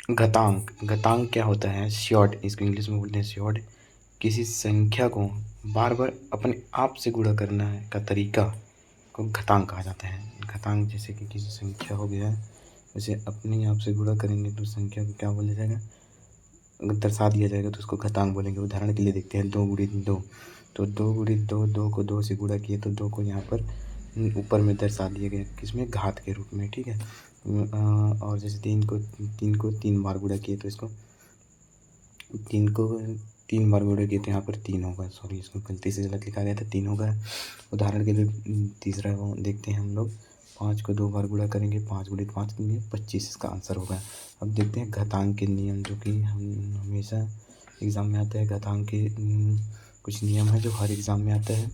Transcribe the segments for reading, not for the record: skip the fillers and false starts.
घातांक। घातांक क्या होता है? शॉर्ट, इसको इंग्लिश में बोलते हैं शॉर्ट। किसी संख्या को बार बार अपने आप से गुणा करना है का तरीका को घातांक कहा जाता है। घातांक जैसे कि किसी संख्या हो गया, उसे अपने आप से गुणा करेंगे तो संख्या को क्या बोला जाएगा? अगर दर्शा दिया जाएगा तो उसको घातांक बोलेंगे। उदाहरण के लिए देखते हैं 2 गुणित 2। तो 2 गुणित 2, 2 को 2 से गुणा किए तो 2 को यहाँ पर ऊपर में दर्शा दिया गया, किसमें? घात के रूप में, ठीक है। और जैसे 3 बार गुणा किए तो इसको 3 को 3 बार गुणा किए तो यहाँ पर 3 होगा। सॉरी, इसको गलती से गलत लिखा गया था, 3 होगा। उदाहरण के लिए तीसरा वो देखते हैं हम लोग। 5 को 2 बार गुणा करेंगे, 5 गुणित 5 कितने? 25, इसका आंसर होगा। अब देखते हैं घातांक के नियम, जो कि हम हमेशा एग्ज़ाम में आता है। घातांक के कुछ नियम है जो हर एग्ज़ाम में आता है,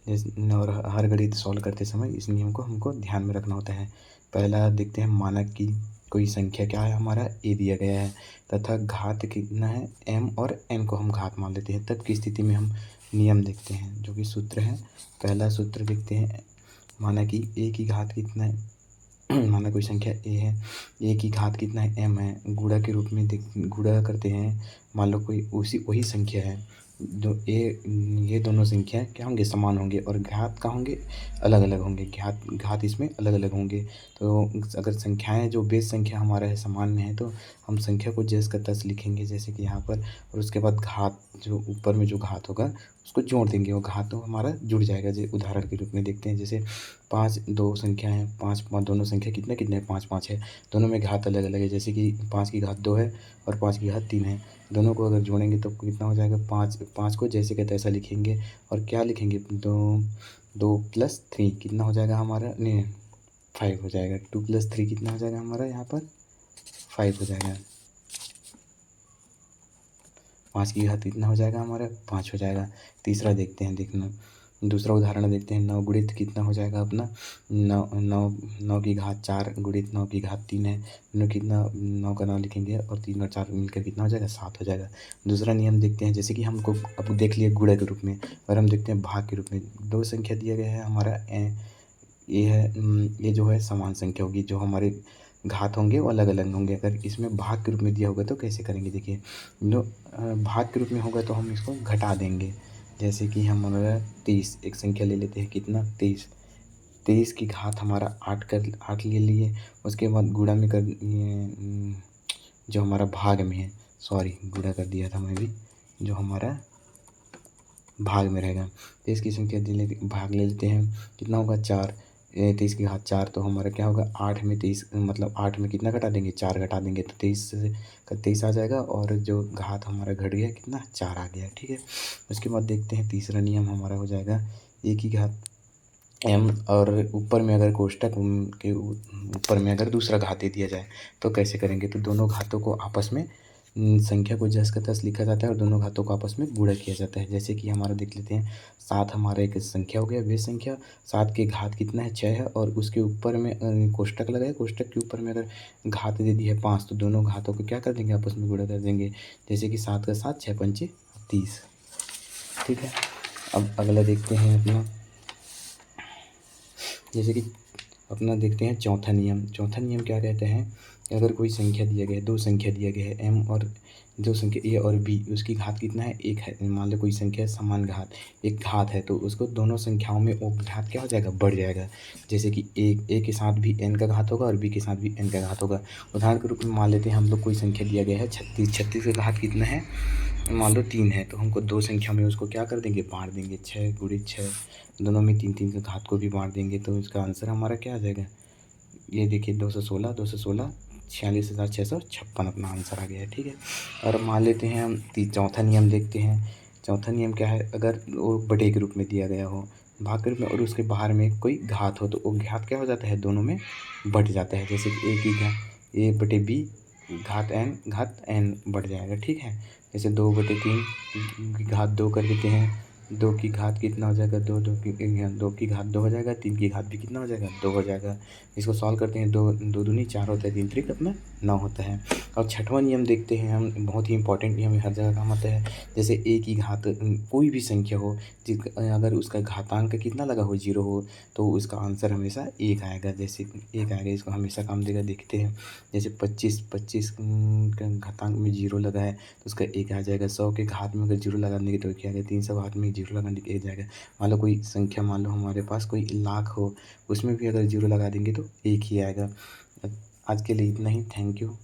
जैसे और हर गणित सॉल्व करते समय इस नियम को हमको ध्यान में रखना होता है। पहला देखते हैं, मानक की कोई संख्या क्या है? हमारा ए दिया गया है तथा घात कितना है? m, और n को हम घात मान लेते हैं। तब की स्थिति में हम नियम देखते हैं, जो कि सूत्र है। पहला सूत्र देखते हैं, माना कि a की घात कितना है? माना कोई संख्या a है, a की घात कितना है? m है। गुणा के रूप में गुणा करते हैं। मान लो कोई वही संख्या है, ये दोनों संख्याएं क्या होंगे? समान होंगे, और घात क्या होंगे? अलग अलग होंगे। घात इसमें अलग अलग होंगे। तो अगर संख्याएं, जो बेस संख्या हमारा है, समान में है, तो हम संख्या को जैसे का तैसे लिखेंगे, जैसे कि यहाँ पर। और उसके बाद घात, जो ऊपर में जो घात होगा उसको जोड़ देंगे, वो घात तो हमारा जुड़ जाएगा। जैसे उदाहरण के रूप में देखते हैं, जैसे 5 दो संख्या है, 5 दोनों संख्या कितने कितने? 5 5 है। दोनों में घात अलग अलग है, जैसे कि 5 की घात 2 है और 5 की घात 3 है। दोनों को अगर जोड़ेंगे तो कितना हो जाएगा? 5 को जैसे का तैसा लिखेंगे, और क्या लिखेंगे? 2 + 3 कितना हो जाएगा हमारा? नहीं, 5 हो जाएगा। 2 + 3 कितना हो जाएगा हमारा? यहाँ पर 5 हो जाएगा। 5 की घात कितना हो जाएगा हमारा? 5 हो जाएगा। तीसरा देखते हैं, देखना दूसरा उदाहरण देखते हैं। 9 गुणित कितना हो जाएगा अपना? 9 की घात 4 गुणित 9 की घात 3 है। 9 का 9 लिखेंगे और 3 और 4 मिलकर कितना हो जाएगा? 7 हो जाएगा। दूसरा नियम देखते हैं, जैसे कि हमको अब देख लिए गुणा के रूप में, और हम देखते हैं भाग के रूप में। दो संख्या दिया गया है हमारा, ये है, ये जो है समान संख्या होगी, जो हमारे घात होंगे वो अलग अलग होंगे। अगर इसमें भाग के रूप में दिया होगा तो कैसे करेंगे? देखिए, जो भाग के रूप में होगा तो हम इसको घटा देंगे। जैसे कि हम हमारा 30, एक संख्या ले लेते हैं, कितना? 23। 23 की घात हमारा 8 ले लिए। उसके बाद गुणा में कर जो हमारा भाग में है, सॉरी गुणा कर दिया था मैं भी, जो हमारा भाग में रहेगा। 23 की संख्या भाग ले लेते हैं, कितना होगा? 4। 23 की घात 4, तो हमारा क्या होगा? 8 में 23, मतलब 8 में कितना घटा देंगे? 4 घटा देंगे, तो 23 से का 23 आ जाएगा, और जो घात हमारा घट गया कितना? 4 आ गया, ठीक है। उसके बाद देखते हैं तीसरा नियम हमारा हो जाएगा, a की घात m, और ऊपर में अगर कोष्टक के ऊपर में अगर दूसरा घात दे दिया जाए तो कैसे करेंगे? तो दोनों घातों को आपस में, संख्या को जस का तस लिखा जाता है और दोनों घातों को आपस में गुणा किया जाता है। जैसे कि हमारा देख लेते हैं, 7 हमारा एक संख्या हो गया, बेस संख्या। 7 की घात कितना है? 6 है, और उसके ऊपर में कोष्टक लगाए, कोष्टक के ऊपर में अगर घात दे दी है 5, तो दोनों घातों को क्या कर देंगे? आपस में गुणा कर देंगे। जैसे कि 7 का 7, 6 पंचे 30, ठीक है। अब अगला देखते हैं अपना, जैसे कि अपना देखते हैं चौथा नियम। चौथा नियम क्या कहते हैं? अगर कोई संख्या दिया गया है, दो संख्या दिया गया है m, और दो संख्या a और b, उसकी घात कितना है? 1 है। मान लो कोई संख्या समान घात, एक घात है, तो उसको दोनों संख्याओं में वो घात क्या हो जाएगा? बढ़ जाएगा। जैसे कि a के साथ भी n का घात होगा और b के साथ भी n का घात होगा। उदाहरण के रूप में मान लेते हैं हम लोग, कोई संख्या दिया गया है 36। 36 का घात कितना है? मान लो 3 है, तो हमको दो संख्या में उसको क्या कर देंगे? बांट देंगे। 6 गुणित 6, दोनों में 3 3 के घात को भी बांट देंगे, तो इसका आंसर हमारा क्या आ जाएगा? ये देखिए 216, 216, 46,656 अपना आंसर आ गया है, ठीक है। और मान लेते हैं हम चौथा नियम देखते हैं। चौथा नियम क्या है? अगर वो बटे के रूप में दिया गया हो, भाग के रूप में, और उसके बाहर में कोई घात हो, तो वो घात क्या हो जाता है? दोनों में बढ़ जाता है। जैसे कि a की घात a बटे b घात n बढ़ जाएगा, ठीक है। जैसे 2/3 की घात 2 कर देते हैं, 2 की घात कितना हो जाएगा, 2 की घात 2 हो जाएगा, 3 की घात भी कितना हो जाएगा, 2 हो जाएगा। इसको सॉल्व करते हैं, 2 2 दूनी 4 होता है, 3 त्रिक अपना 9 होता है। और छठवां नियम देखते हैं हम, बहुत ही इंपॉर्टेंट नियम है, हर जगह काम आता है। जैसे a की घात कोई भी संख्या हो, अगर उसका घातांक कितना लगा हो, 0 हो, तो उसका आंसर हमेशा 1 आएगा। जैसे 1 आएगा, इसको हमेशा काम देगा। देखते हैं, जैसे 25 का घातांक में 0 लगा है तो उसका 1 आ जाएगा। 100 के घात में अगर 0 लगा देंगे तो क्या आएगा, 300 घात में 0 लगाने के 1 जाएगा। मान लो कोई संख्या, मान लो हमारे पास कोई लाख हो, उसमें भी अगर 0 लगा देंगे तो 1 ही आएगा। आज के लिए इतना ही। Thank you.